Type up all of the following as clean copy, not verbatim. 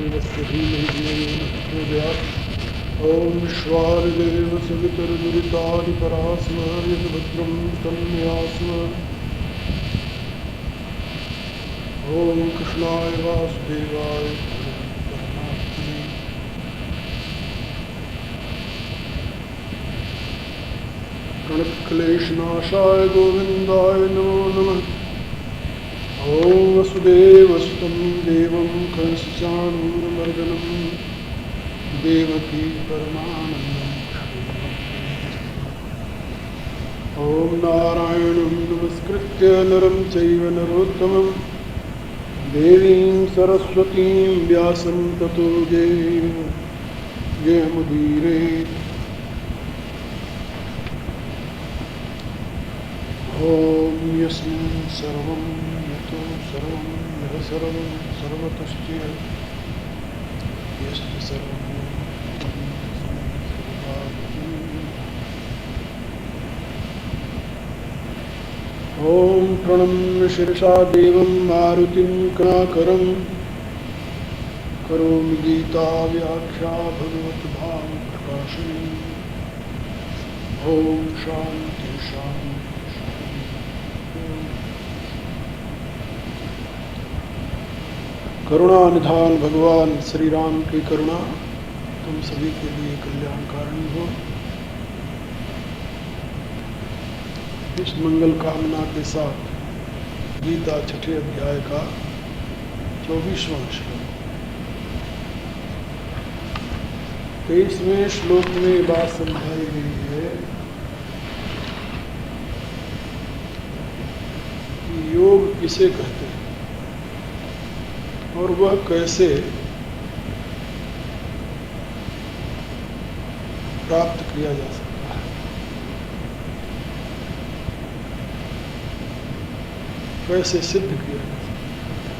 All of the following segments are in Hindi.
देवस्य धीमहि धियो न प्रचोदयात्। ॐ विश्वादिदेव सवितुर्दुरितानि परास्म यद्भद्रं तन्मयास्म। ॐ कृष्णाय वासुदेवाय परमात्मने प्रणतक्लेशनाशाय गोविन्दाय नमो नमः। ॐ वसुदेवसुतं देवं कंसचाणूरमर्दनं देवकी परमानन्दं। ॐ नारायणं नमस्कृत्य नरं चैव नरोत्तमं देवीं सरस्वतीं व्यासं ततो जयमुदीरयेत्। ॐ यस्मिन् सर्वं यतो सर्वं यः सर्वं सर्वतश्च यस्य सर्वं ॐ प्रणम्य शिरसा देवं मारुतिं करुणाकरं करोमि गीताव्याख्या भगवद्भावप्रकाशिनी। ॐ शान्ति शान्ति। करुणा निधान भगवान श्री राम की करुणा तुम सभी के लिए कल्याणकारिणी हो। इस मंगल कामना के साथ गीता छठे अध्याय का 24वां श्लोक। 23वें श्लोक में बात समझाई गई है कि योग किसे कहते हैं और वह कैसे प्राप्त किया जा सकता है, कैसे सिद्ध किया जा सकता है।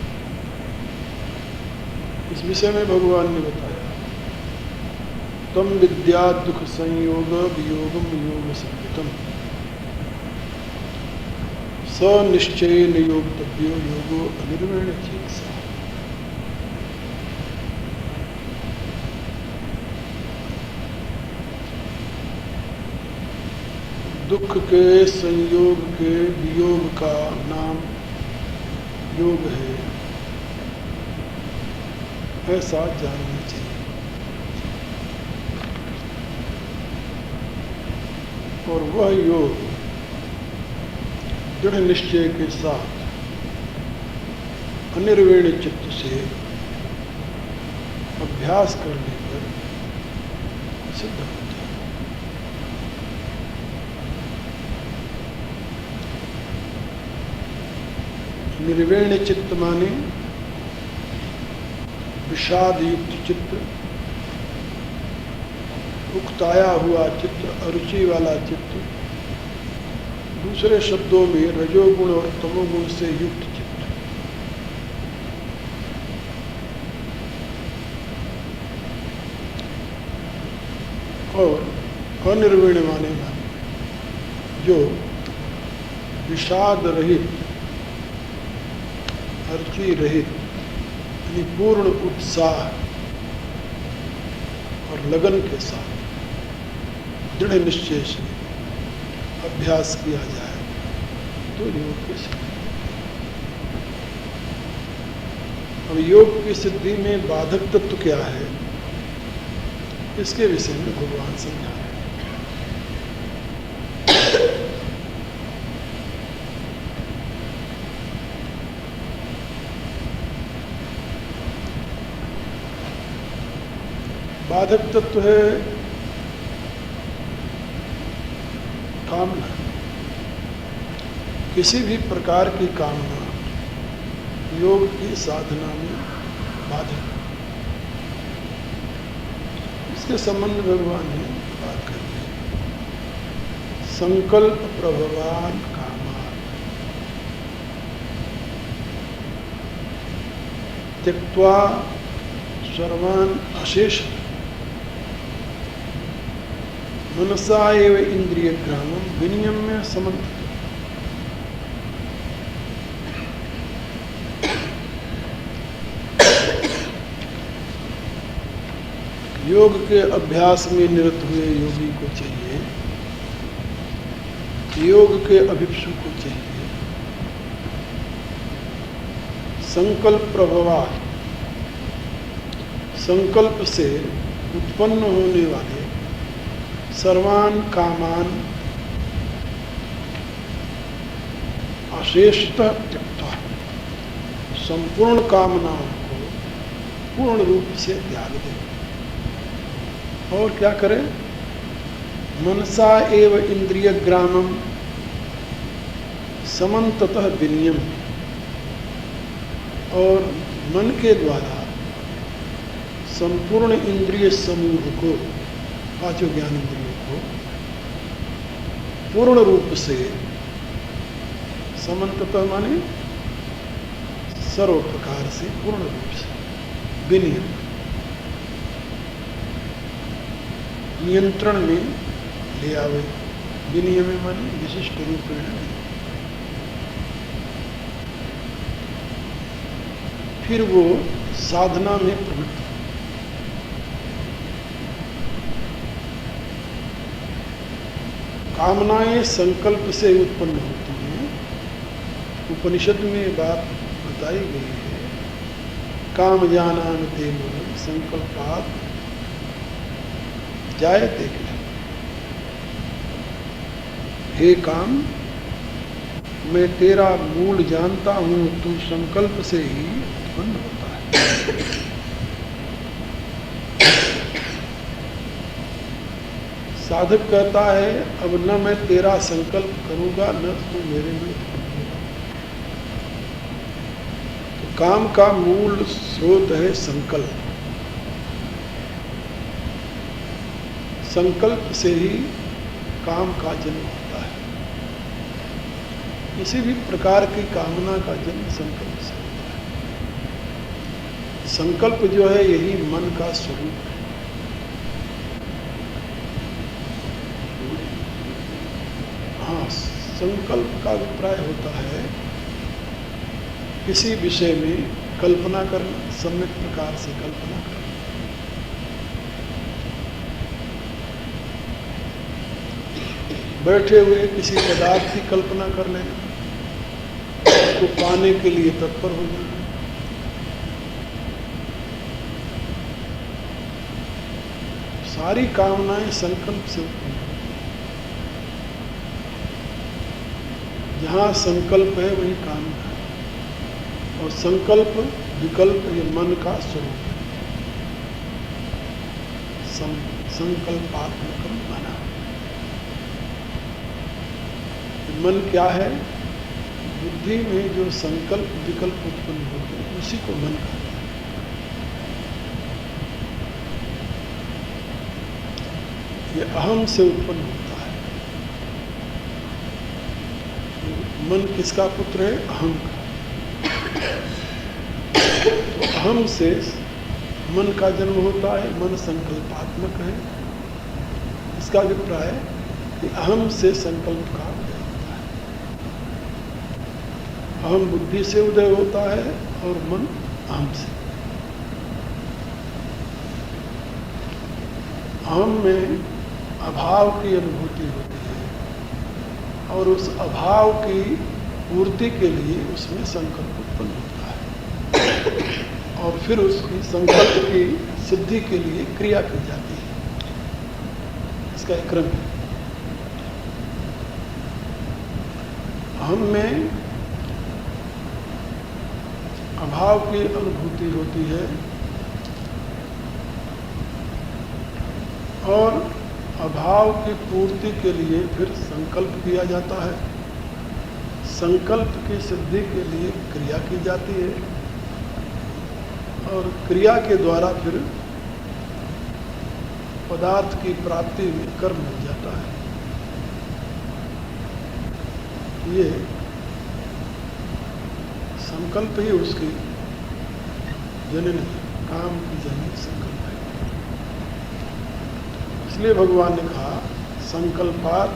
इस विषय में भगवान ने बताया, तम विद्या दुख संयोग वियोगम योग संगतम स निश्चयेन योगतव्यो योगो अनिर्वैण चेतसा। दुख के संयोग के वियोग का नाम योग है, ऐसा जानना चाहिए। और वह योग दृढ़ निश्चय के साथ अनिर्वैण चित्त से अभ्यास करने पर सिद्ध होता है। निर्वैण चित्त माने विषाद युक्त चित्त, उकताया हुआ चित्त, अरुचि वाला चित्त, दूसरे शब्दों में रजोगुण और तमोगुण से युक्त चित्त। और अनिर्वैण माने जो विषाद रहित, अर्ची रहित, यानी पूर्ण उत्साह और लगन के साथ दृढ़ निश्चय से अभ्यास किया जाए तो योग की सिद्धि। अब योग की सिद्धि में बाधक तत्व क्या है, इसके विषय में भगवान समझा रहे हैं। बाधक तत्व है कामना। किसी भी प्रकार की कामना योग की साधना में बाधक। इसके संबंध में भगवान ने बात कर दी। संकल्प प्रभवान कामान त्यक्त्वा सर्वान अशेष मनसा एव इंद्रिय ग्रामम विनियम्य समन्वित। योग के अभ्यास में निरत हुए योगी को चाहिए, योग के अभिप्सु को चाहिए संकल्प प्रभवात, संकल्प से उत्पन्न होने वाले सर्वान कामान अशेषतः त्यक्ता, संपूर्ण कामनाओं को पूर्ण रूप से त्याग दे। और क्या करें? मनसा एव इंद्रिय ग्रामम समन्ततः विनियम, और मन के द्वारा संपूर्ण इंद्रिय समूह को, पांचों ज्ञान इंद्रियों को पूर्ण रूप से, समन्ततः माने सर्व प्रकार से, पूर्ण रूप से विनियम, नियंत्रण में ले आवे। विनियम माने विशिष्ट रूप में। फिर वो साधना में प्रवृत्त। कामनाएं संकल्प से उत्पन्न होती हैं। उपनिषद में बात बताई गई है, काम जानान ते मूलम संकल्पात जायते किल। हे काम, मैं तेरा मूल जानता हूं, तू संकल्प से ही उत्पन्न होता है। साधक कहता है, अब न मैं तेरा संकल्प करूंगा, न तू मेरे में उत्पन्न होगा। तो काम का मूल स्रोत है संकल्प। संकल्प से ही काम का जन्म होता है। किसी भी प्रकार की कामना का जन्म संकल्प से होता है। संकल्प जो है यही मन का स्वरूप है। हाँ, संकल्प का अभिप्राय होता है किसी विषय में कल्पना करना, सम्यक प्रकार से कल्पना करना। बैठे हुए किसी पदार्थ की कल्पना कर लेना, उसको पाने के लिए तत्पर हो जाना। सारी कामनाएं संकल्प से उत्पन्न होती हैं। जहाँ संकल्प है वहीं कामना है, और संकल्प विकल्प ये मन का स्वरूप है। संकल्पात्मकम माना। मन क्या है? बुद्धि में जो संकल्प विकल्प उत्पन्न होते हैं उसी को मन कहते हैं। ये अहम से उत्पन्न होता है। मन किसका पुत्र है? अहम का। तो अहम से मन का जन्म होता है। मन संकल्पात्मक है। इसका अभिप्राय है कि अहम से संकल्प का अहम बुद्धि से उदय होता है और मन अहम से। अहम में अभाव की अनुभूति होती है और उस अभाव की पूर्ति के लिए उसमें संकल्प उत्पन्न होता है और फिर उसकी संकल्प की सिद्धि के लिए क्रिया की जाती है। इसका एक क्रम है। अहम में अभाव की अनुभूति होती है और अभाव की पूर्ति के लिए फिर संकल्प किया जाता है। संकल्प की सिद्धि के लिए क्रिया की जाती है और क्रिया के द्वारा फिर पदार्थ की प्राप्ति में कर्म हो जाता है। ये संकल्प ही उसकी जननी, काम की जननी संकल्प है। इसलिए भगवान ने कहा संकल्पात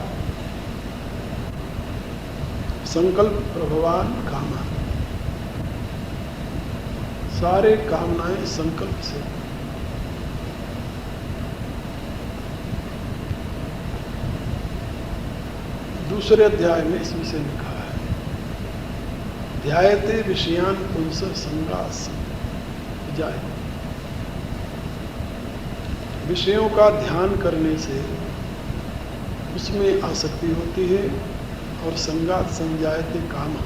संकल्प प्रभवान कामा। सारे कामनाएं संकल्प से। दूसरे अध्याय में इस विषय में कहा है, ध्यायते विषयान पुंस संगास जाए। विषयों का ध्यान करने से उसमें आसक्ति होती है और संगात संजायते काम,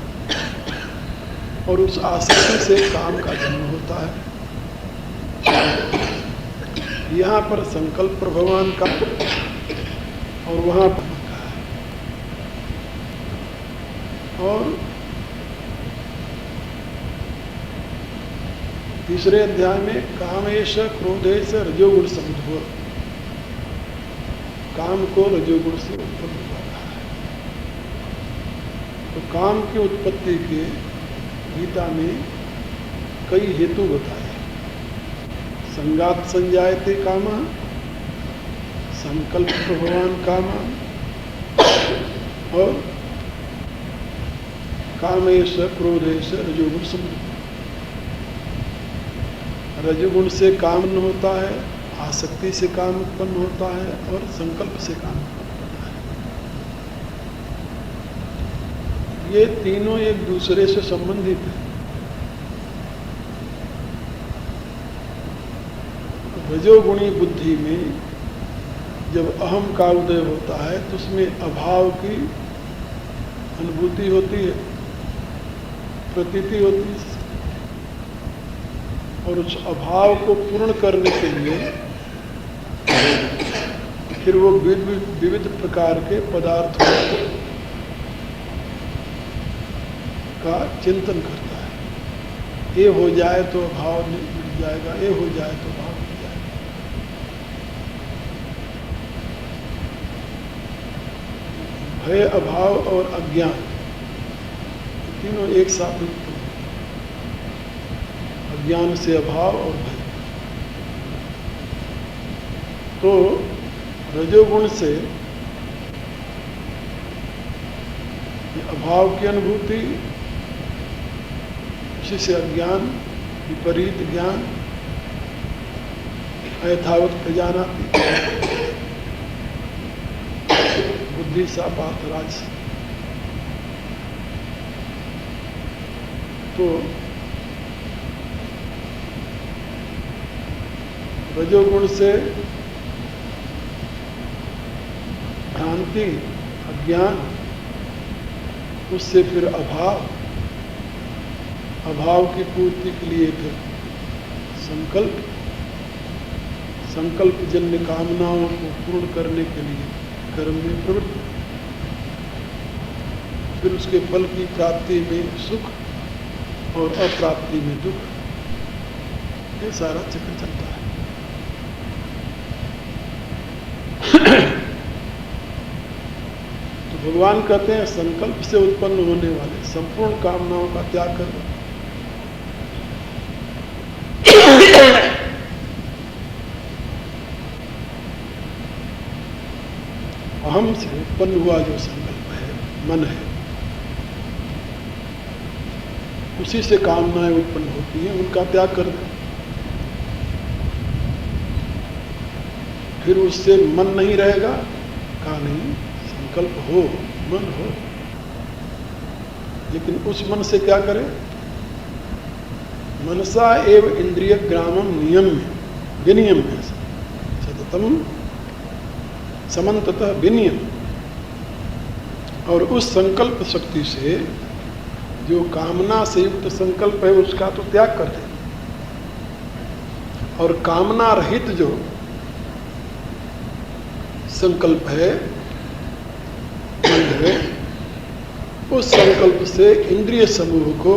और उस आसक्ति से काम का जन्म होता है। यहाँ पर संकल्प भगवान का और वहाँ पर का है। और तीसरे अध्याय में कामेश क्रोधेश रजोगुण समुद्भव, काम को रजोगुण से उत्पन्न हुआ है। तो काम की उत्पत्ति के गीता में कई हेतु बताए। संगात संजायते कामा, संकल्प भगवान कामा, और कामेश क्रोधेश रजोगुण समुद्भव। रजोगुण से काम उत्पन्न होता है, आसक्ति से काम उत्पन्न होता है, और संकल्प से काम उत्पन्न होता है। ये तीनों एक दूसरे से संबंधित है। रजोगुणी बुद्धि में जब अहम का उदय होता है तो उसमें अभाव की अनुभूति होती है, प्रतीति होती है, और उस अभाव को पूर्ण करने के लिए फिर वो विविध प्रकार के पदार्थों का चिंतन करता है। ये हो जाए तो अभाव मिट जाएगा, ये हो जाए तो अभाव मिट जाएगा। भय, अभाव और अज्ञान तीनों एक साथ उत्पन्न। अज्ञान से अभाव और भय। तो रजोगुण से अभाव की अनुभूति, उसी से अज्ञान, विपरीत ज्ञान, अयथावत प्रजानाति, बुद्धि सा पार्थ राज। तो रजोगुण से भ्रांति, अज्ञान, उससे फिर अभाव, अभाव की पूर्ति के लिए फिर संकल्प, संकल्प जन्य कामनाओं को पूर्ण करने के लिए कर्म में प्रवृत्ति, फिर उसके फल की प्राप्ति में सुख और अप्राप्ति में दुख। ये सारा चक्र चलता है। तो भगवान कहते हैं संकल्प से उत्पन्न होने वाले संपूर्ण कामनाओं का त्याग कर दो। अहम से उत्पन्न हुआ जो संकल्प है, मन है, उसी से कामनाएं उत्पन्न होती हैं, उनका त्याग कर दो। फिर उससे मन नहीं रहेगा, कहा नहीं, संकल्प हो, मन हो, लेकिन उस मन से क्या करें? मनसा एव इंद्रिय ग्रामम नियम विनियम है, सततम समन्ततः विनियम। और उस संकल्प शक्ति से जो कामना से युक्त संकल्प है उसका तो त्याग कर दे, और कामना रहित जो संकल्प है, मन है, उस संकल्प से इंद्रिय समूह को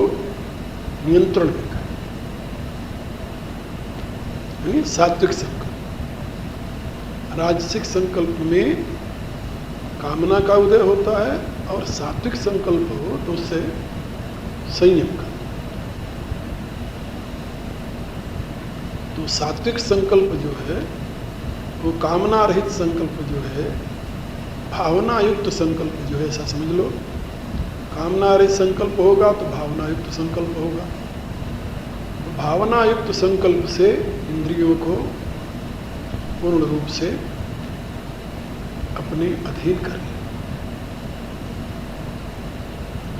नियंत्रण में करें, यानी सात्विक संकल्प। राजसिक संकल्प में कामना का उदय होता है, और सात्विक संकल्प हो तो उससे संयम का। तो सात्विक संकल्प जो है वो कामना रहित संकल्प जो है, भावना युक्त संकल्प जो है, ऐसा समझ लो। कामना रहित संकल्प होगा तो भावना युक्त संकल्प होगा। तो भावना युक्त संकल्प से इंद्रियों को पूर्ण रूप से अपने अधीन कर लिया।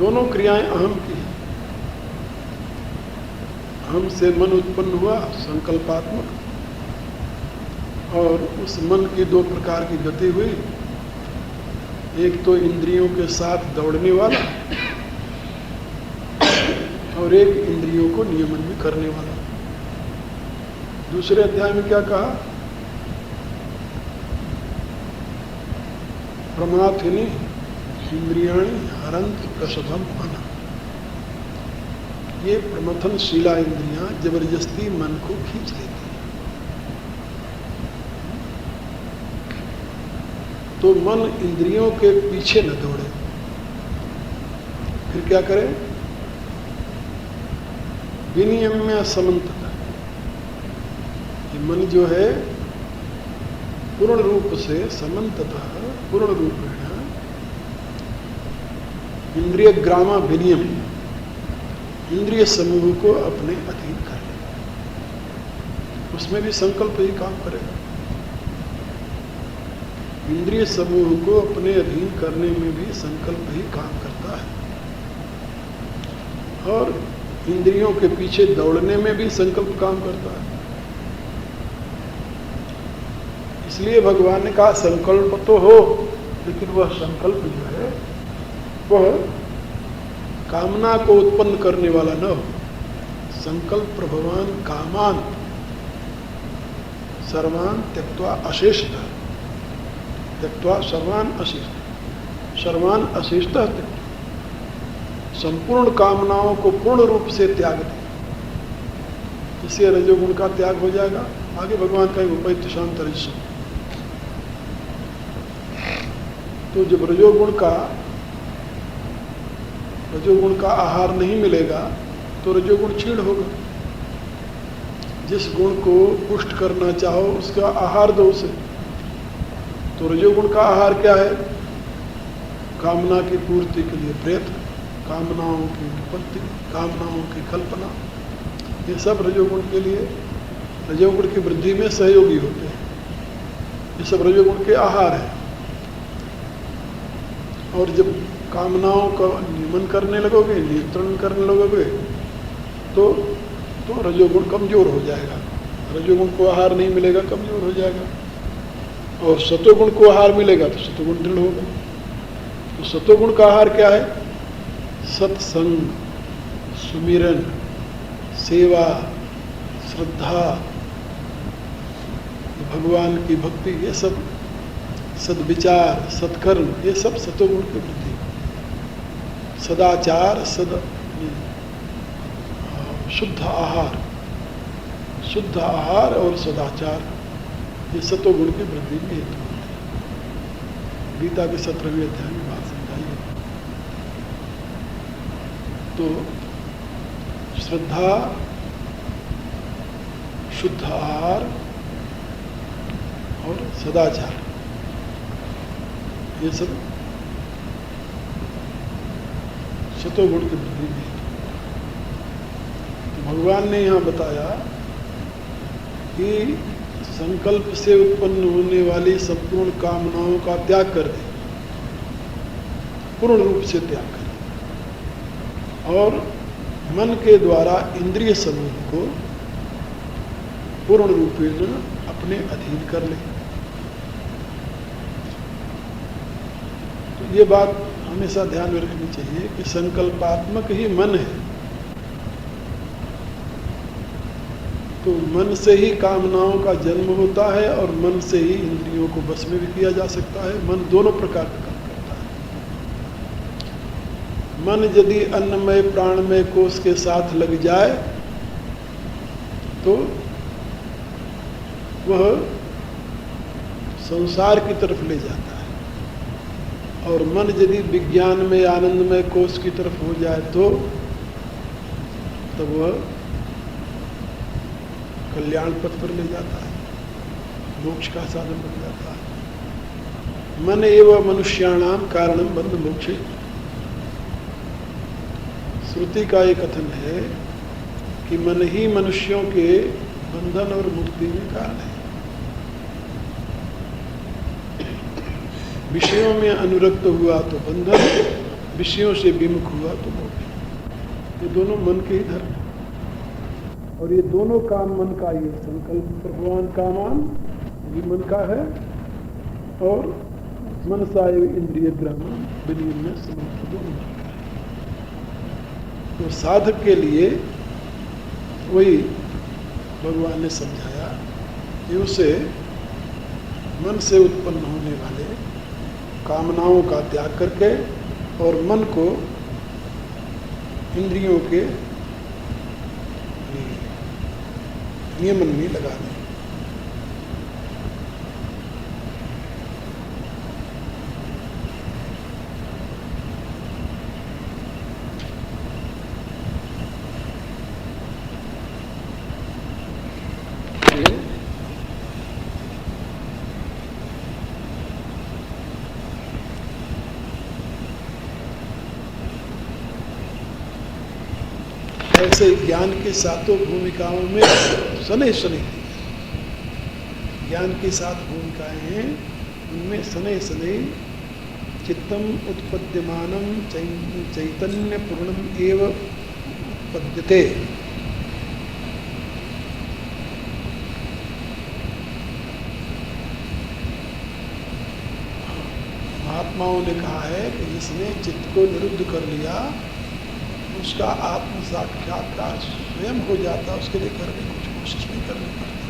दोनों क्रियाएं अहम की हैं। अहम से मन उत्पन्न हुआ संकल्पात्मक, और उस मन की दो प्रकार की गति हुई, एक तो इंद्रियों के साथ दौड़ने वाला और एक इंद्रियों को नियमन भी करने वाला। दूसरे अध्याय में क्या कहा? प्रमाथिनी इंद्रियाणि हरंत प्रसभम मन। ये प्रमथनशीला इंद्रियां जबरदस्ती मन को खींच लेती हैं। तो मन इंद्रियों के पीछे न दौड़े, फिर क्या करे? विनियम्य समन्तता। ये मन जो है पूर्ण रूप से समन्तता, पूर्ण रूप है इंद्रिय ग्रामा विनियम, इंद्रिय समूह को अपने अधीन कर ले। उसमें भी संकल्प ही काम करेगा। इंद्रिय समूह को अपने अधीन करने में भी संकल्प ही काम करता है, और इंद्रियों के पीछे दौड़ने में भी संकल्प काम करता है। इसलिए भगवान ने कहा संकल्प तो हो, लेकिन वह संकल्प जो है वह कामना को उत्पन्न करने वाला न हो। संकल्प प्रभवान कामान सर्वान त्यक्त्वा अशेषतः, त्यक्त्वा सर्वान अशेषतः, सर्वान अशेषतः त्यक्त्वा, संपूर्ण कामनाओं को पूर्ण रूप से त्याग दे। इससे रजोगुण का त्याग हो जाएगा। आगे भगवान का उपैत शांत रजस। तो जब रजोगुण का आहार नहीं मिलेगा तो रजोगुण क्षीण होगा। जिस गुण को पुष्ट करना चाहो उसका आहार दो उसे। तो रजोगुण का आहार क्या है? कामना की पूर्ति के लिए प्रयत्न, कामनाओं की उत्पत्ति, कामनाओं की कल्पना, ये सब रजोगुण के लिए, रजोगुण की वृद्धि में सहयोगी होते हैं। ये सब रजोगुण के आहार है। और जब कामनाओं का नियमन करने लगोगे, नियंत्रण करने लगोगे, तो रजोगुण कमजोर हो जाएगा। रजोगुण को आहार नहीं मिलेगा, कमजोर हो जाएगा। और सतोगुण को आहार मिलेगा तो सतोगुण दृढ़ होगा। तो सतोगुण का आहार क्या है? सत्संग, सुमिरन, सेवा, श्रद्धा, भगवान की भक्ति, ये सब सद्विचार, सत्कर्म, ये सब सतोगुण की वृद्धि। सदाचार, शुद्ध आहार और सदाचार, ये सतोगुण की वृद्धि में हेतु होते हैं। गीता के 17वें अध्याय में बात समझाइए। तो श्रद्धा, शुद्ध आहार और सदाचार, ये सब सतोगुण की वृद्धि में। तो भगवान ने यहाँ बताया कि संकल्प से उत्पन्न होने वाली संपूर्ण कामनाओं का त्याग कर दे, पूर्ण रूप से त्याग कर दे, और मन के द्वारा इंद्रिय समूह को पूर्ण रूपेण अपने अधीन कर ले। तो ये बात हमेशा ध्यान में रखनी चाहिए कि संकल्पात्मक ही मन है। तो मन से ही कामनाओं का जन्म होता है और मन से ही इंद्रियों को बस में भी किया जा सकता है। मन दोनों प्रकार का काम करता है। मन यदि अन्नमय प्राणमय कोश के साथ लग जाए तो वह संसार की तरफ ले जाता है, और मन यदि विज्ञान में आनंदमय कोश की तरफ हो जाए तो तब वह कल्याण पथ पर ले जाता है, मोक्ष का साधन बन जाता है। मन एवं मनुष्याणाम कारणम बंध मोक्षे। श्रुति का एक कथन है कि मन ही मनुष्यों के बंधन और मुक्ति में कारण है। विषयों में अनुरक्त हुआ तो बंधन, विषयों से विमुख हुआ तो मोक्ष। ये दोनों मन के ही धर्म हैं। और ये दोनों काम मन का ही है। संकल्प प्रभुवान कामान ये मन का है, और मनसा इंद्रिय ग्रामन विनियम समर्थ दोनों मन का है। तो साधक के लिए वही भगवान ने समझाया कि उसे मन से उत्पन्न होने वाले कामनाओं का त्याग करके और मन को इंद्रियों के नियमन में लगा दें। ऐसे ज्ञान के सातों भूमिकाओं में शनैः शनैः ज्ञान की 7 भूमिकाएं हैं, उनमें शनैः शनैः चित्तम उत्पद्यमानम चैतन्य पूर्णम एव उत्पद्यते। महात्माओं ने कहा है कि जिसने चित्त को निरुद्ध कर लिया उसका आत्म साक्षात्कार स्वयं हो जाता, उसके लिए करने कुछ कोशिश नहीं करनी पड़ती।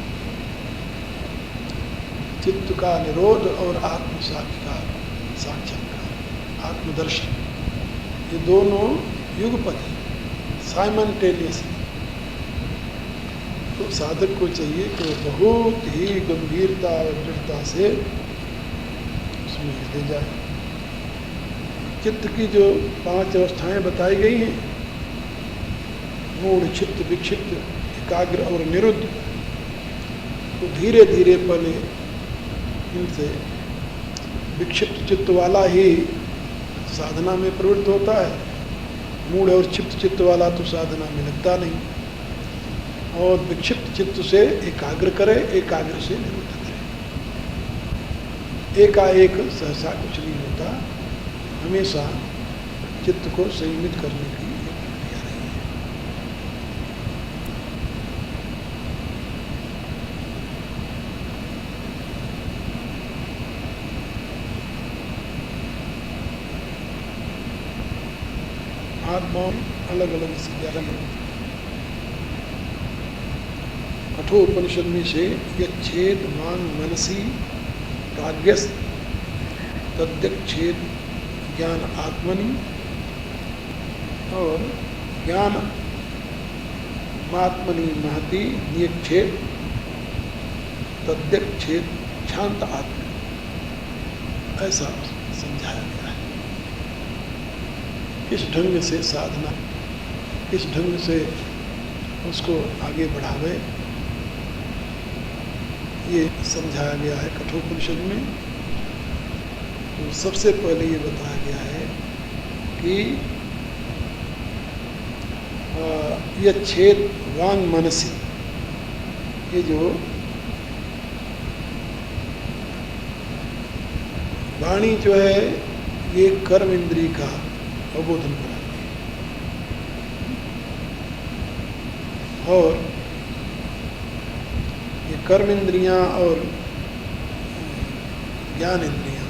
चित्त का निरोध और आत्म साक्षात्कार आत्मदर्शन, ये दोनों युगपथ है, साइमल्टेनियसली। तो साधक को चाहिए कि वो बहुत ही गंभीरता और दृढ़ता से उसमें ले जाए। चित्त की जो 5 अवस्थाएं बताई गई हैं, मूढ़, चित्त, विक्षिप्त, एकाग्र और निरुद्ध, तो धीरे धीरे पहले इनसे विक्षिप्त चित्त वाला ही साधना में प्रवृत्त होता है। मूढ़ और क्षिप्त चित्त वाला तो साधना में लगता नहीं। और विक्षिप्त चित्त से एकाग्र करे, एकाग्र से निरुद्ध करे। एकाएक सहसा कुछ नहीं होता, हमेशा चित्त को संयमित करने की प्रक्रिया रही है। आत्मा अलग अलग से 11 में कठोपनिषद में से यच्छेद मांग मनसी प्राज्ञस् तद्यच्छेद ज्ञान आत्मनि, और ज्ञान आत्मनि महति नियच्छेद तद्यच्छेद शांत आत्मा, ऐसा समझाया गया है। किस ढंग से साधना, किस ढंग से उसको आगे बढ़ावे, ये समझाया गया है कठोपनिषद में। तो सबसे पहले ये बताया गया है कि यह छेद वांग मनसी, ये जो वाणी जो है ये कर्म इंद्रिय का अवबोधन कराती है, और ये कर्म इंद्रियां और ज्ञान इंद्रियां,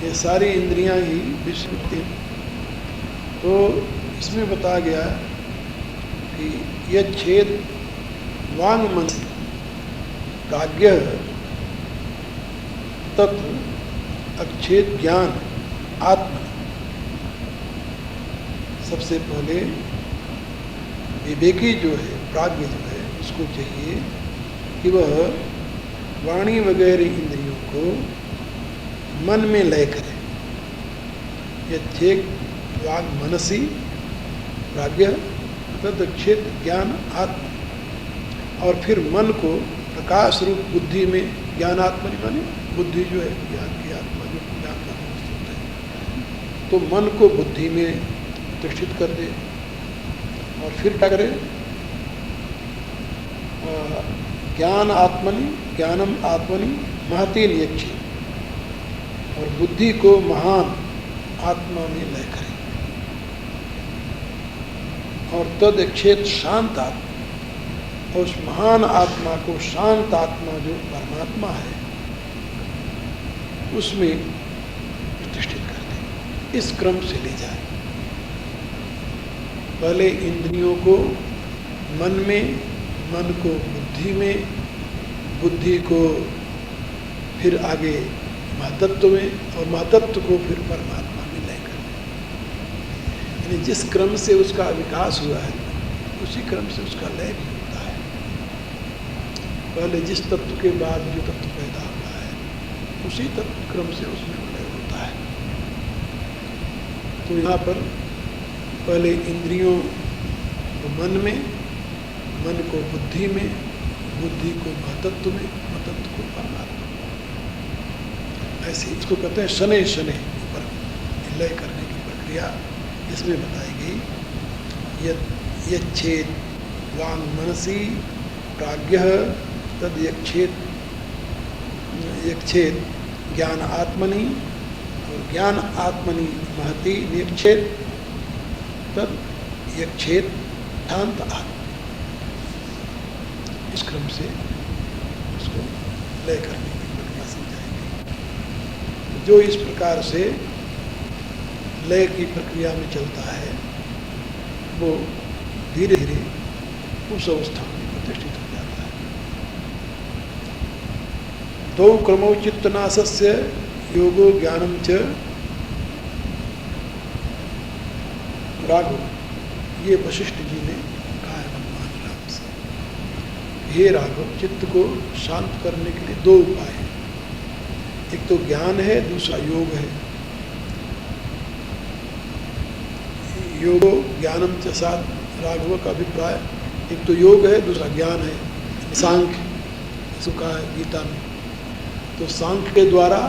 ये सारी इंद्रियां ही विषय हैं। तो इसमें बताया गया कि यह छेद वांग मन प्राज्ञ तत्व अक्षेद ज्ञान आत्मा। सबसे पहले विवेकी जो है, प्राज्ञ जो है, उसको चाहिए कि वह वाणी वगैरह इंद्रियों को मन में लय करे। यच्छेद वाग मनसी प्राज्ञ तदक्षेद ज्ञान आत्मा, और फिर मन को प्रकाश रूप बुद्धि में ज्ञान आत्मा माने बुद्धि जो है ज्ञान की आत्मा, जो ज्ञान का स्रोत है, तो मन को बुद्धि में प्रतिष्ठित कर दे। और फिर क्या करे, ज्ञान आत्मनि ज्ञानम आत्मनि महती नियच्छेद, और बुद्धि को महान आत्मा में लय करे। और तद क्षेत्र शांत आत्मा, और उस महान आत्मा को शांत आत्मा जो परमात्मा है उसमें प्रतिष्ठित कर दे। इस क्रम से ले जाए। पहले इंद्रियों को मन में, मन को बुद्धि में, बुद्धि को फिर आगे महातत्व में, और महातत्व को फिर परमात्मा में लय कर दे। यानी जिस क्रम से उसका विकास हुआ है उसी क्रम से उसका लय भी होता है। पहले जिस तत्व के बाद जो तत्व पैदा हुआ है उसी तत्व क्रम से उसमें लय होता है। तो यहाँ पर पहले इंद्रियों को मन में, मन को बुद्धि में, बुद्धि को महतत्व में, महतत्व को परमात्मा में। ऐसे इसको कहते हैं शनै शनै पर लय करने की प्रक्रिया इसमें बताई गई। यच्छेद वांग मनसी प्राज्ञः तद यक्षेद ज्ञान आत्मनि, और ज्ञान आत्मनि महति निक्षेद तद यक्षेद शांत आत्मा। इस क्रम से उसको लय करने की प्रक्रिया समझाएंगे। जो इस प्रकार से लय की प्रक्रिया में चलता है वो धीरे धीरे उस अवस्था में प्रतिष्ठित हो जाता है। दो क्रमो चित्तनाशस्य योगो ज्ञानम च राघव, ये वशिष्ठ जी ने कहा है भगवान राम से। हे राघव, चित्त को शांत करने के लिए दो उपाय हैं। एक तो ज्ञान है, दूसरा योग है। योगो ज्ञानम च साथ राघव का अभिप्राय, एक तो योग है, दूसरा ज्ञान है। सांख्य इसको कहा है गीता में। तो सांख्य के द्वारा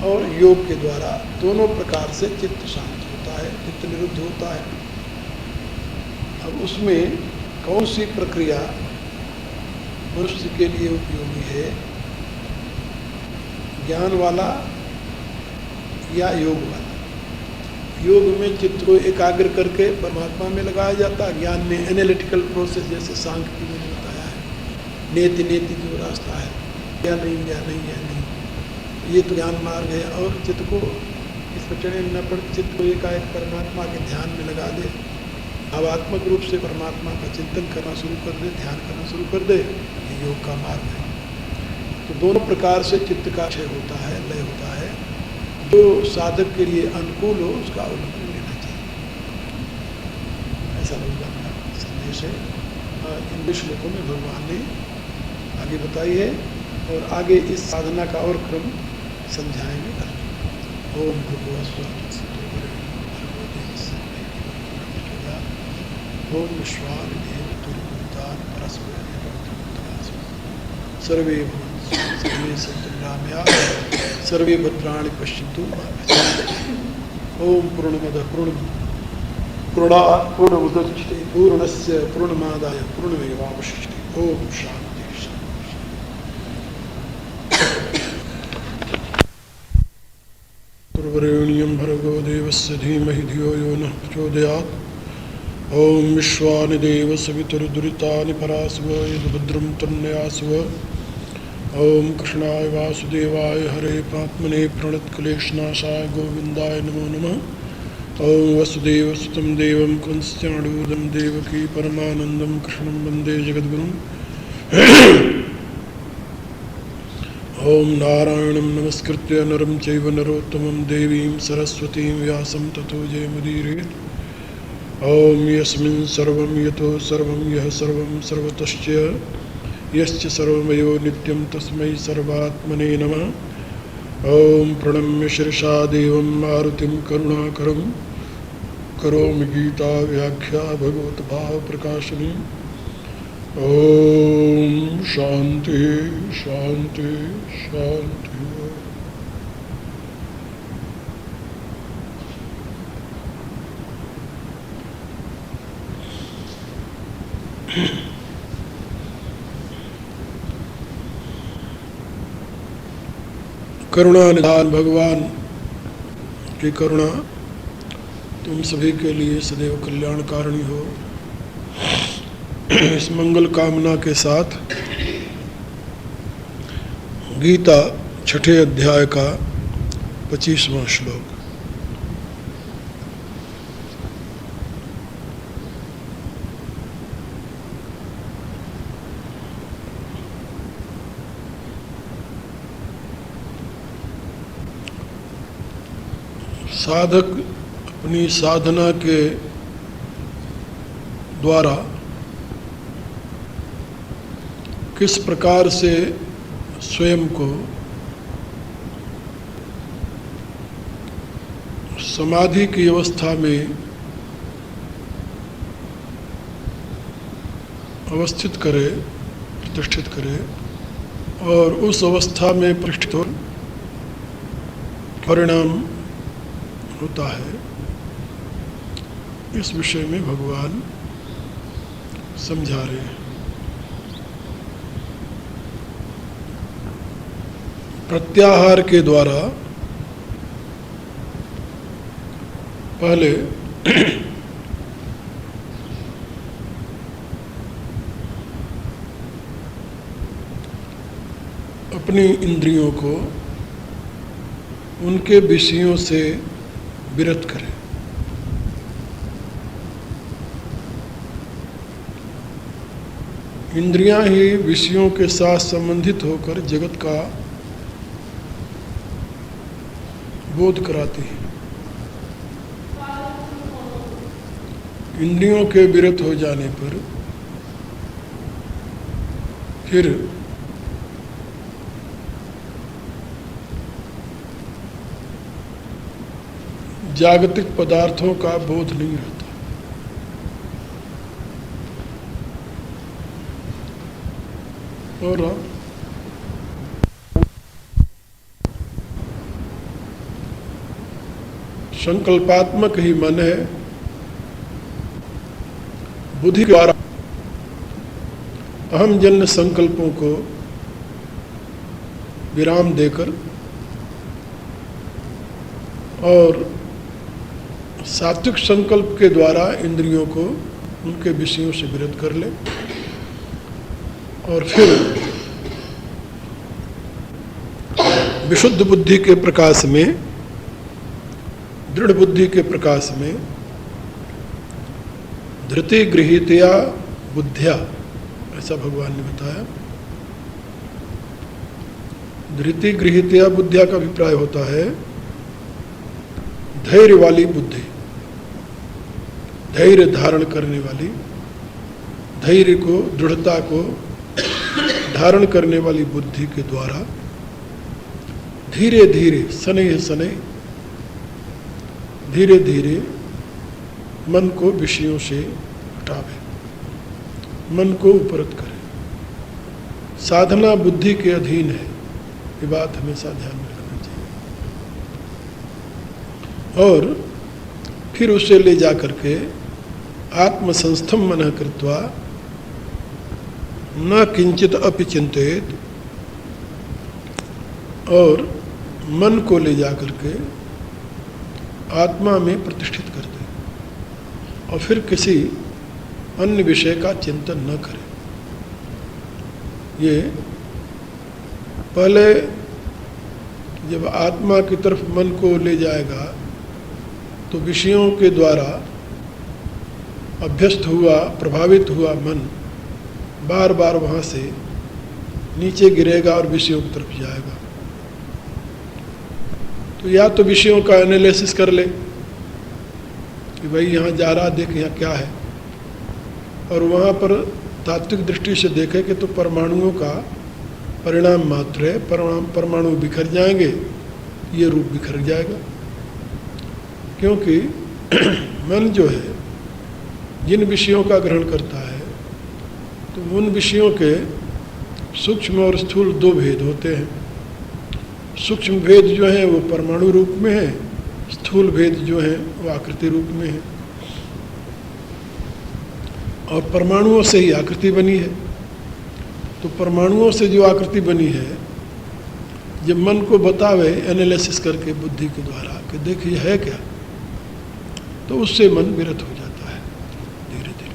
और योग के द्वारा दोनों प्रकार से चित्त शांत होता है, चित्त निरुद्ध होता है। अब उसमें कौन सी प्रक्रिया मनुष्य के लिए उपयोगी है, ज्ञान वाला या योग वाला? योग में चित्त को एकाग्र करके परमात्मा में लगाया जाता है। ज्ञान में एनालिटिकल प्रोसेस, जैसे सांख्य की मैंने बताया है, नेति नेति जो रास्ता है, या नहीं या नहीं या नहीं, ये तो ज्ञान मार्ग है। और चित्त को इस पर चढ़े न पड़, चित्त को एकाएक परमात्मा के ध्यान में लगा दे, भावात्मक रूप से परमात्मा का चिंतन करना शुरू कर दे, ध्यान करना शुरू कर दे, ये योग का मार्ग है। तो दोनों प्रकार से चित्त का क्षय होता है, लय होता है। जो साधक के लिए अनुकूल हो उसका अवलंबन लेना चाहिए। ऐसा भगवान का संदेश है। इन श्लोकों में भगवान ने आगे बताई है, और आगे इस साधना का और क्रम समझाएंगे। ओम भूर्भुवः ओम विश्वामिदेव तुर्यं सर्वे सर्वे सन्तु सर्वे भद्राणि पश्यन्तु मा कश्चित्। ओम पूर्णमदः पूर्णात् पूर्णमुदच्यते पूर्णस्य पूर्णमादाय पूर्णमेवावशिष्यते। ओम शांति। वरेण्यं भर्गो देवस्य धीमहि धियो यो नः प्रचोदयात्। ओम विश्वानि देव सवितुर्दुरितानि परास्व यद्भद्रं तन्यास्व। ओम कृष्णाय वासुदेवाय हरे पात्मने प्रणतक्लेशनाशाय गोविन्दाय नमो नमः। ओम वसुदेवसुतं देवं कंसचाणूरं देवकी परमानन्दं कृष्णं वन्दे जगद्गुरुम्। ओम नारायणं नमस्कृत्य नरं चैव नरोत्तमं देवीं सरस्वतीं व्यासं ततो जयमुदीरयेत्। ओम यस्मिन् सर्वं यतो सर्वं यः सर्वं सर्वतश्च यश्च सर्वमयो नित्यं तस्मै सर्वात्मने नमः। ओम प्रणम्य शिरसा देवं मारुतिं करुणाकरं करोमि गीता व्याख्या भगवत भाव प्रकाशनी। ओम शांति शांति शांति। करुणा निधान भगवान की करुणा तुम सभी के लिए सदैव कल्याणकारिणी हो। इस मंगल कामना के साथ गीता 6ठे अध्याय का 25वां श्लोक। साधक अपनी साधना के द्वारा किस प्रकार से स्वयं को समाधि की अवस्था में अवस्थित करे, प्रतिष्ठित करे और उस अवस्था में प्रतिष्ठित हो परिणाम होता है, इस विषय में भगवान समझा रहे हैं। प्रत्याहार के द्वारा पहले अपनी इंद्रियों को उनके विषयों से विरत करें। इंद्रियां ही विषयों के साथ संबंधित होकर जगत का बोध कराती है। इंद्रियों के विरत हो जाने पर फिर जागतिक पदार्थों का बोध नहीं रहता। और संकल्पात्मक ही मन है, बुद्धि द्वारा अहम जन्य संकल्पों को विराम देकर और सात्विक संकल्प के द्वारा इंद्रियों को उनके विषयों से विरत कर ले और फिर विशुद्ध बुद्धि के प्रकाश में, दृढ़ बुद्धि के प्रकाश में धृति गृहीतया बुद्ध्या, ऐसा भगवान ने बताया। धृति गृहीतया बुद्ध्या का अभिप्राय होता है धैर्य वाली बुद्धि, धैर्य धारण करने वाली, धैर्य को, दृढ़ता को धारण करने वाली बुद्धि के द्वारा धीरे धीरे शनैः शनैः धीरे धीरे मन को विषयों से हटावे, मन को उपरत करे। साधना बुद्धि के अधीन है, ये बात हमेशा ध्यान में रखना चाहिए। और फिर उसे ले जा करके आत्मसंस्थम मनः कृत्वा न किंचित अपि चिंतेत, और मन को ले जा करके आत्मा में प्रतिष्ठित कर दे और फिर किसी अन्य विषय का चिंतन न करे। ये पहले जब आत्मा की तरफ मन को ले जाएगा तो विषयों के द्वारा अभ्यस्त हुआ, प्रभावित हुआ मन बार बार वहाँ से नीचे गिरेगा और विषयों की तरफ जाएगा। तो या तो विषयों का एनालिसिस कर ले कि भाई यहाँ जा रहा, देख यहाँ क्या है, और वहाँ पर तात्विक दृष्टि से देखे कि तो परमाणुओं का परिणाम मात्र है, परमाणु बिखर जाएंगे, ये रूप बिखर जाएगा। क्योंकि मन जो है जिन विषयों का ग्रहण करता है तो उन विषयों के सूक्ष्म और स्थूल दो भेद होते हैं। सूक्ष्म भेद जो है वो परमाणु रूप में है, स्थूल भेद जो है वो आकृति रूप में है। और परमाणुओं से ही आकृति बनी है। तो परमाणुओं से जो आकृति बनी है, जब मन को बतावे एनालिसिस करके बुद्धि के द्वारा कि देखिए है क्या, तो उससे मन विरत हो जाता है धीरे धीरे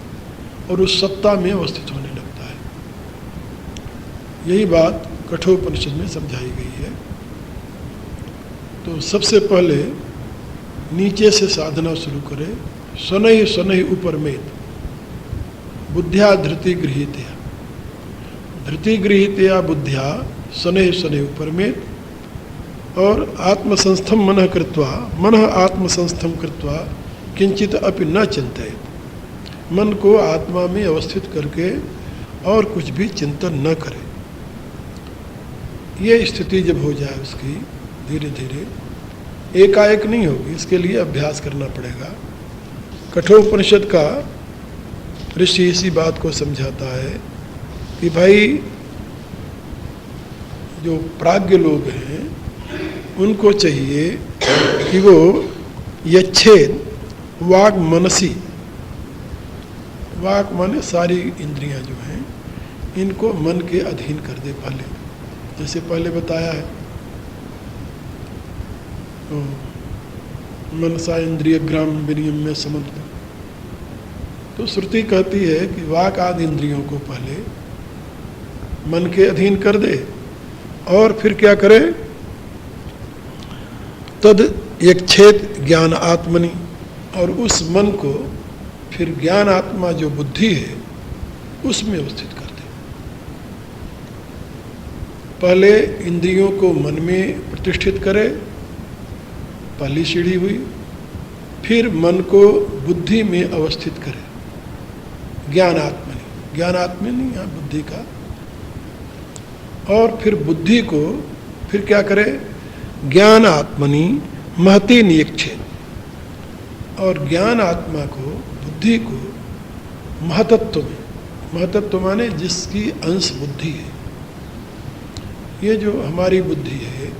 और उस सत्ता में अवस्थित होने लगता है। यही बात कठोपनिषद में समझाई गई है। तो सबसे पहले नीचे से साधना शुरू करें। शनैः शनैः उपरमेत बुद्ध्या धृति गृहीतया, धृति गृहीतया बुद्ध्या शनैः शनैः उपरमेत। और आत्मसंस्थम मनः कृत्वा, मनः आत्मसंस्थम कृत्वा किंचित अपि न चिंतयेत, मन को आत्मा में अवस्थित करके और कुछ भी चिंतन न करे। ये स्थिति जब हो जाए उसकी धीरे धीरे, एकाएक नहीं होगी, इसके लिए अभ्यास करना पड़ेगा। कठोपनिषद का ऋषि इसी बात को समझाता है कि भाई जो प्राज्ञ लोग हैं उनको चाहिए कि वो यच्छेद वाग मनसी, वाग माने सारी इंद्रियां जो हैं इनको मन के अधीन कर दे पहले, जैसे पहले बताया है। तो मनसा इंद्रिय ग्राम विनियम में समझ। तो श्रुति कहती है कि वाक आदि इंद्रियों को पहले मन के अधीन कर दे और फिर क्या करे, तद यच्छेद ज्ञान आत्मनि, और उस मन को फिर ज्ञान आत्मा जो बुद्धि है उसमें अवस्थित कर दे। पहले इंद्रियों को मन में प्रतिष्ठित करे, पहली सीढ़ी हुई। फिर मन को बुद्धि में अवस्थित करे, ज्ञान आत्मनि, ज्ञान आत्मनि यहाँ बुद्धि का। और फिर बुद्धि को फिर क्या करे, ज्ञान आत्मनि महति नियक्षेद, और ज्ञान आत्मा को, बुद्धि को महतत्व में, महतत्व माने जिसकी अंश बुद्धि है। ये जो हमारी बुद्धि है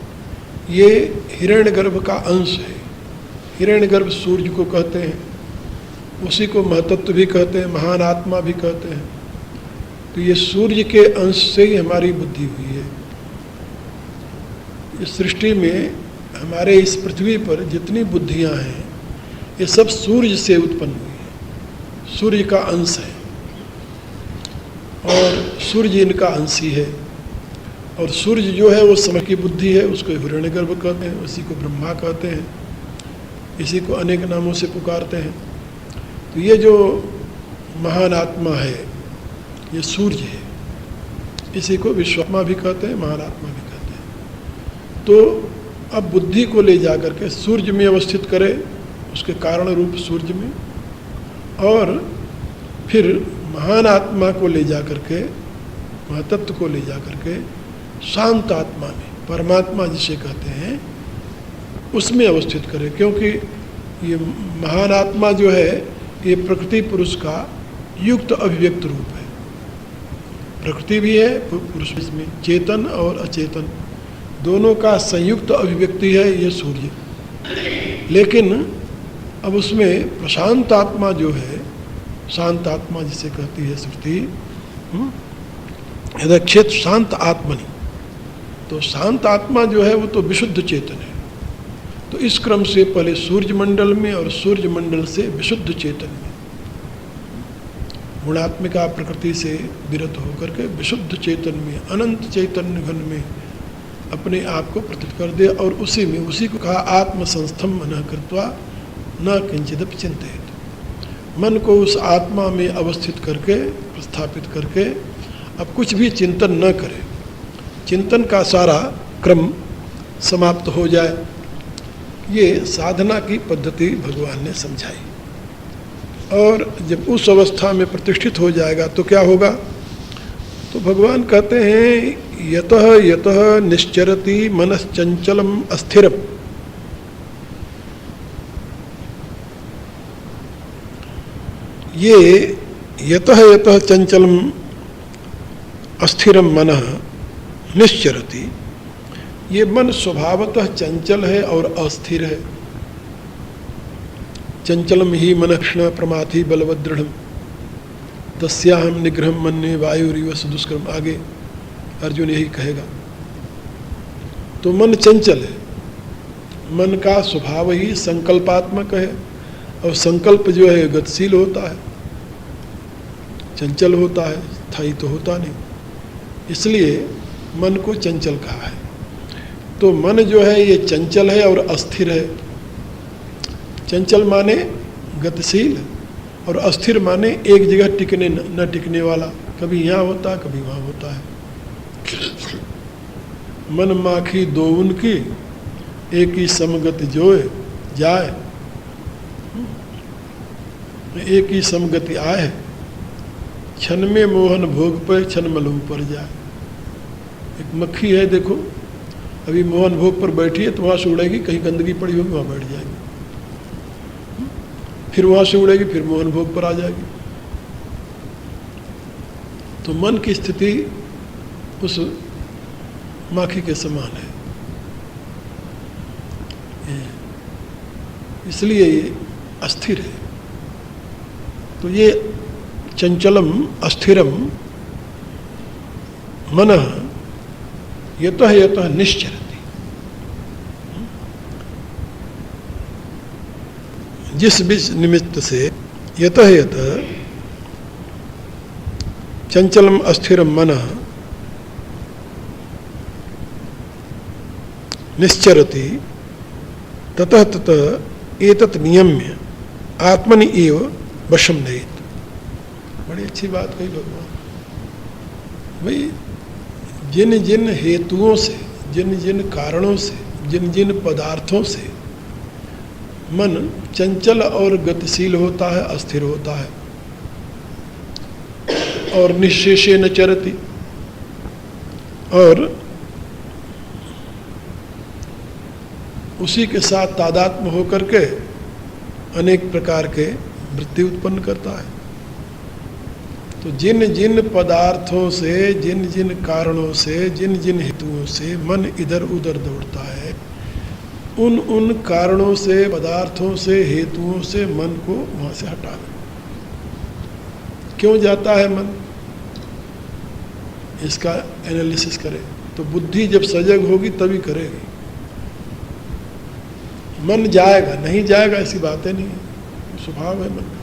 ये हिरण्यगर्भ का अंश है। हिरण्यगर्भ सूर्य को कहते हैं, उसी को महतत्व भी कहते हैं, महान आत्मा भी कहते हैं। तो ये सूर्य के अंश से ही हमारी बुद्धि हुई है। इस सृष्टि में हमारे इस पृथ्वी पर जितनी बुद्धियां हैं ये सब सूर्य से उत्पन्न हुई है, सूर्य का अंश है। और सूर्य इनका अंश ही है। और सूर्य जो है वो समय की बुद्धि है, उसको हिरण्यगर्भ कहते हैं, उसी को ब्रह्मा कहते हैं, इसी को अनेक नामों से पुकारते हैं। तो ये जो महान आत्मा है ये सूर्य है, इसी को विश्वात्मा भी कहते हैं, महान आत्मा भी कहते हैं। तो अब बुद्धि को ले जा करके सूर्य में अवस्थित करे, उसके कारण रूप सूर्य में, और फिर महान आत्मा को ले जा करके, महतत्व को ले जा करके शांत आत्मा में, परमात्मा जिसे कहते हैं, उसमें अवस्थित करे। क्योंकि ये महान आत्मा जो है ये प्रकृति पुरुष का युक्त अभिव्यक्त रूप है। प्रकृति भी है पुरुष में, चेतन और अचेतन दोनों का संयुक्त अभिव्यक्ति है ये सूर्य। लेकिन अब उसमें प्रशांत आत्मा जो है, शांत आत्मा जिसे कहती है श्रुति, यदक्षेत शांत आत्मनि, तो शांत आत्मा जो है वो तो विशुद्ध चेतन है। तो इस क्रम से पहले सूर्य मंडल में और सूर्य मंडल से विशुद्ध चेतन में, गुणात्मिका प्रकृति से विरत होकर के विशुद्ध चेतन में, अनंत चैतन्य घन में अपने आप को प्रतीत कर दे। और उसी में, उसी को कहा आत्मसंस्थम मनः कृत्वा न किंचिदपि चिंतयेत्, मन को उस आत्मा में अवस्थित करके, प्रस्थापित करके अब कुछ भी चिंतन न करे, चिंतन का सारा क्रम समाप्त हो जाए। ये साधना की पद्धति भगवान ने समझाई। और जब उस अवस्था में प्रतिष्ठित हो जाएगा तो क्या होगा, तो भगवान कहते हैं यतः यतः निश्चरति मनश्चंचलम अस्थिरम, ये यतः यतः चंचलम अस्थिरम मनः निश्चरति, ये मन स्वभावतः चंचल है और अस्थिर है। चंचलम ही मन क्षण प्रमाथि बलवद दृढ़ तस्याहम निग्रह मन्ये वायुरिव सुदुष्कर्म, आगे अर्जुन यही कहेगा। तो मन चंचल है, मन का स्वभाव ही संकल्पात्मक है, और संकल्प जो है गतिशील होता है, चंचल होता है, स्थायी तो होता नहीं, इसलिए मन को चंचल कहा है। तो मन जो है ये चंचल है और अस्थिर है। चंचल माने गतिशील और अस्थिर माने एक जगह टिकने न टिकने वाला, कभी यहाँ होता है कभी वहाँ होता है। मन माखी दो उनकी, एक ही समगति जोए जाए, एक ही समगति आए, क्षण में मोहन भोग पर क्षण मलूम पर जाए। एक मक्खी है, देखो अभी मोहन भोग पर बैठी है तो वहाँ से उड़ेगी, कहीं गंदगी पड़ी होगी वहाँ बैठ जाएगी, फिर वहाँ से उड़ेगी, फिर मोहन भोग पर आ जाएगी। तो मन की स्थिति उस माखी के समान है, इसलिए ये अस्थिर है। तो ये चंचलम अस्थिरम मनः यतः यतः निश्चरति, जिस भी निमित्त से यतः यतः चंचलम अस्थिरम मनः निश्चरति ततः ततः एतत् नियम्य आत्मनि एव वशम नयेत्। बड़ी अच्छी बात कही भगवान। भाई जिन जिन हेतुओं से, जिन जिन कारणों से, जिन जिन पदार्थों से मन चंचल और गतिशील होता है, अस्थिर होता है, और निःशेषे न चरति, और उसी के साथ तादात्म्य होकर के अनेक प्रकार के वृत्ति उत्पन्न करता है। तो जिन जिन पदार्थों से, जिन जिन कारणों से, जिन जिन हेतुओं से मन इधर उधर दौड़ता है, उन उन कारणों से, पदार्थों से, हेतुओं से मन को वहाँ से हटा दे। क्यों जाता है मन, इसका एनालिसिस करें तो बुद्धि जब सजग होगी तभी करेगी। मन जाएगा, नहीं जाएगा ऐसी बातें नहीं है, स्वभाव है मन का।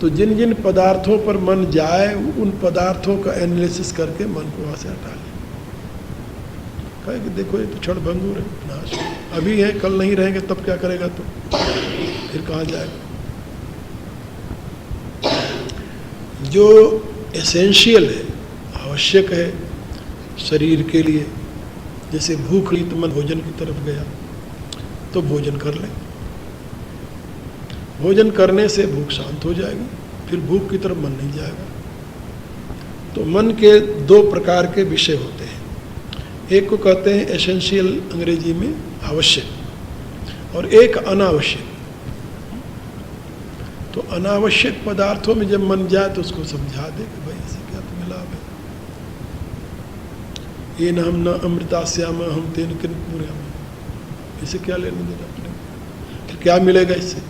तो जिन जिन पदार्थों पर मन जाए, उन पदार्थों का एनालिसिस करके मन को वहाँ से हटा ले। कहे कि देखो ये तो क्षण भंगुर है, नाश अभी है, कल नहीं रहेंगे, तब क्या करेगा, तो फिर कहाँ जाएगा। जो एसेंशियल है, आवश्यक है शरीर के लिए, जैसे भूख ली तो मन भोजन की तरफ गया, तो भोजन कर ले। भोजन करने से भूख शांत हो जाएगी, फिर भूख की तरफ मन नहीं जाएगा। तो मन के दो प्रकार के विषय होते हैं, एक को कहते हैं एसेंशियल अंग्रेजी में आवश्यक, और एक अनावश्यक। तो अनावश्यक पदार्थों में जब मन जाए तो उसको समझा दे कि भाई इससे क्या तुम्हें लाभ है, ये न हम न अमृतास्याम हम तेन किन पूर्याम, इसे क्या लेने देना अपने, फिर क्या मिलेगा इससे।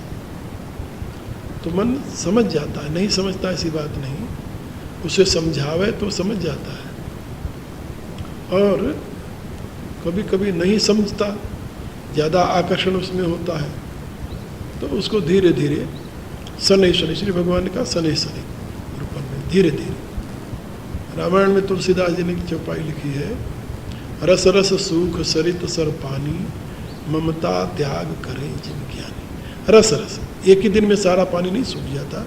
तो मन समझ जाता है, नहीं समझता ऐसी बात नहीं, उसे समझावे तो समझ जाता है। और कभी कभी नहीं समझता, ज़्यादा आकर्षण उसमें होता है, तो उसको धीरे धीरे शनै शनै, श्री भगवान का शनै शनै रूप में धीरे धीरे। रामायण में तुलसीदास जी ने चौपाई लिखी है, रस रस सूख सरित सर पानी, ममता त्याग करें जिन ज्ञानी। रस रस, एक ही दिन में सारा पानी नहीं सूख जाता,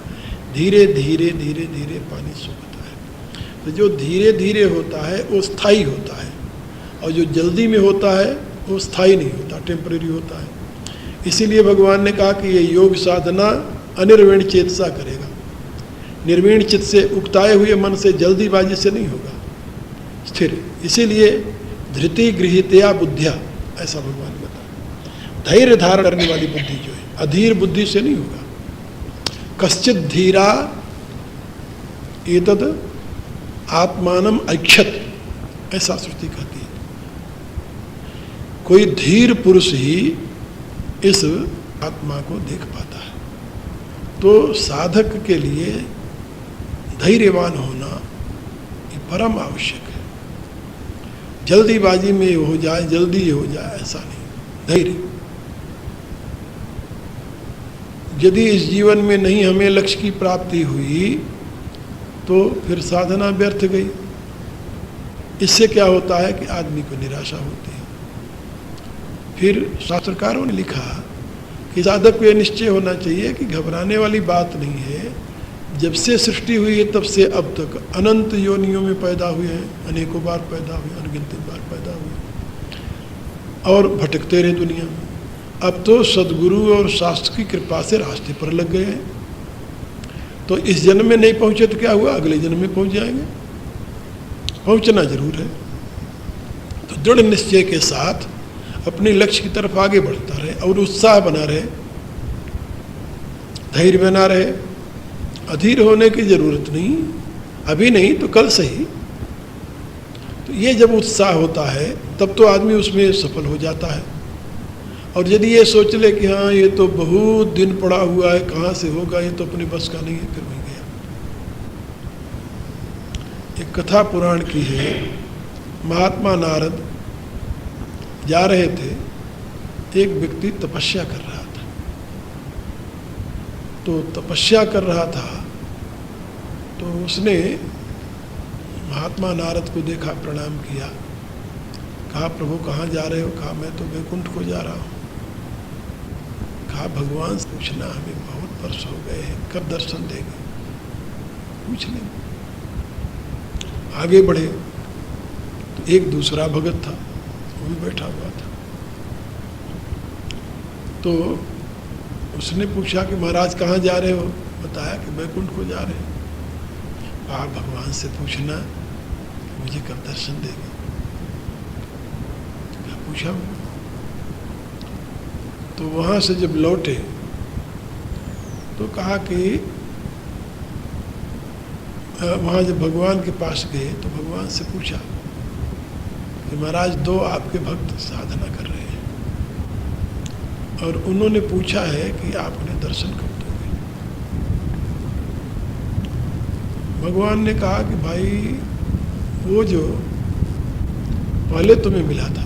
धीरे धीरे धीरे धीरे पानी सूखता है। तो जो धीरे धीरे होता है वो स्थायी होता है, और जो जल्दी में होता है वो स्थायी नहीं होता, टेम्परेरी होता है। इसीलिए भगवान ने कहा कि ये योग साधना अनिर्वीण चेतसा करेगा, निर्वीण चित्त से, उकताए हुए मन से, जल्दीबाजी से नहीं होगा, स्थिर। इसीलिए धृति गृहीतया बुद्धिया, ऐसा भगवान ने बताया। धैर्य धारण करने वाली बुद्धि जो है, अधीर बुद्धि से नहीं होगा। कश्चित धीरा एतद आत्मानम ऐक्षत, ऐसा श्रुति कहती है। कोई धीर पुरुष ही इस आत्मा को देख पाता है। तो साधक के लिए धैर्यवान होना ये परम आवश्यक है। जल्दीबाजी में हो जाए, जल्दी हो जाए, ऐसा नहीं। धैर्य, यदि इस जीवन में नहीं हमें लक्ष्य की प्राप्ति हुई तो फिर साधना व्यर्थ गई। इससे क्या होता है कि आदमी को निराशा होती है। फिर शास्त्रकारों ने लिखा कि साधक को यह निश्चय होना चाहिए कि घबराने वाली बात नहीं है। जब से सृष्टि हुई है तब से अब तक अनंत योनियों में पैदा हुए हैं, अनेकों बार पैदा हुए, अनगिनत बार पैदा हुए और भटकते रहे दुनिया में। अब तो सद्गुरु और शास्त्र की कृपा से रास्ते पर लग गए हैं। तो इस जन्म में नहीं पहुंचे तो क्या हुआ, अगले जन्म में पहुंच जाएंगे। पहुंचना जरूर है। तो दृढ़ निश्चय के साथ अपने लक्ष्य की तरफ आगे बढ़ता रहे और उत्साह बना रहे, धैर्य बना रहे। अधीर होने की जरूरत नहीं, अभी नहीं तो कल से ही। तो ये जब उत्साह होता है तब तो आदमी उसमें सफल हो जाता है। और यदि ये सोच ले कि हाँ ये तो बहुत दिन पड़ा हुआ है, कहाँ से होगा, ये तो अपने बस का नहीं है, फिर वही गया। एक कथा पुराण की है। महात्मा नारद जा रहे थे, एक व्यक्ति तपस्या कर रहा था। तो तपस्या कर रहा था तो उसने महात्मा नारद को देखा, प्रणाम किया, कहा प्रभु कहाँ जा रहे हो? कहा मैं तो वैकुंठ को जा रहा हूँ। कहा भगवान से पूछना, हमें बहुत वर्ष हो गए हैं, कब दर्शन देंगे? पूछ लें। आगे बढ़े तो एक दूसरा भगत था, वो भी बैठा हुआ था। तो उसने पूछा कि महाराज कहाँ जा रहे हो? बताया कि वैकुंठ को जा रहे हैं। कहा भगवान से पूछना मुझे कब दर्शन देंगे? पूछा। तो वहाँ से जब लौटे तो कहा कि वहाँ जब भगवान के पास गए तो भगवान से पूछा कि महाराज दो आपके भक्त साधना कर रहे हैं और उन्होंने पूछा है कि आप उन्हें दर्शन कब दोगे? भगवान ने कहा कि भाई वो जो पहले तुम्हें मिला था